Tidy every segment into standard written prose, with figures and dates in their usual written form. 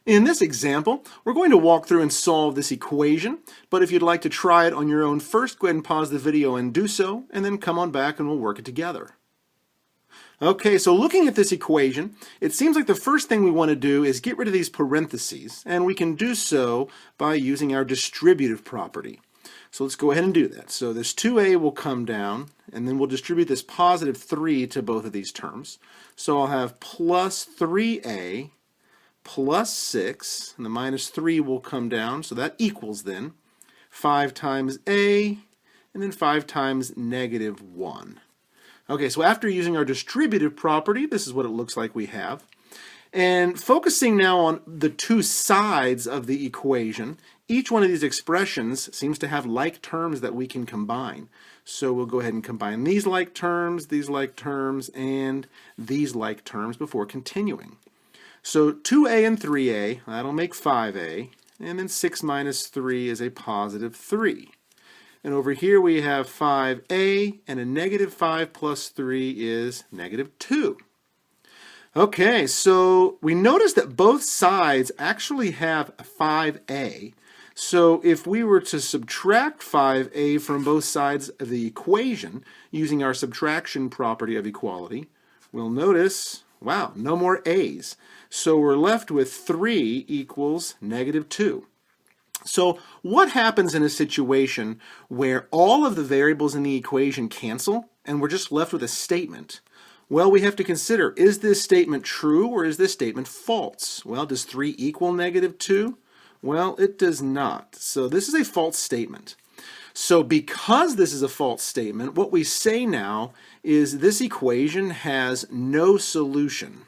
In this example, we're going to walk through and solve this equation, but if you'd like to try it on your own first, go ahead and pause the video and do so, and then come on back and we'll work it together. Okay, so looking at this equation, it seems like the first thing we want to do is get rid of these parentheses, and we can do so by using our distributive property. So let's go ahead and do that. So this 2a will come down, and then we'll distribute this positive 3 to both of these terms. So I'll have plus 3a plus 6, and the minus 3 will come down, so that equals then 5 times a, and then 5 times negative 1. Okay, so after using our distributive property, this is what it looks like we have. And focusing now on the two sides of the equation, each one of these expressions seems to have like terms that we can combine. So we'll go ahead and combine these like terms, and these like terms before continuing. So 2a and 3a, that'll make 5a, and then 6 minus 3 is a positive 3. And over here we have 5a, and a negative 5 plus 3 is negative 2. Okay, so we notice that both sides actually have 5a. So if we were to subtract 5a from both sides of the equation using our subtraction property of equality, we'll notice, wow, no more a's. So we're left with 3 equals negative 2. So what happens in a situation where all of the variables in the equation cancel and we're just left with a statement? Well, we have to consider, is this statement true or is this statement false? Well, does 3 equal negative 2? Well, it does not. So this is a false statement. So because this is a false statement, what we say now is this equation has no solution.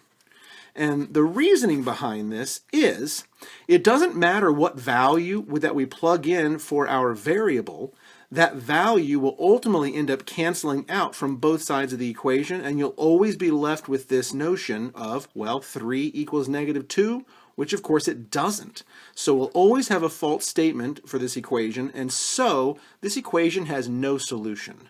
And the reasoning behind this is it doesn't matter what value that we plug in for our variable, that value will ultimately end up canceling out from both sides of the equation, and you'll always be left with this notion of, well, 3 equals negative 2, which of course it doesn't. So we'll always have a false statement for this equation, and so this equation has no solution.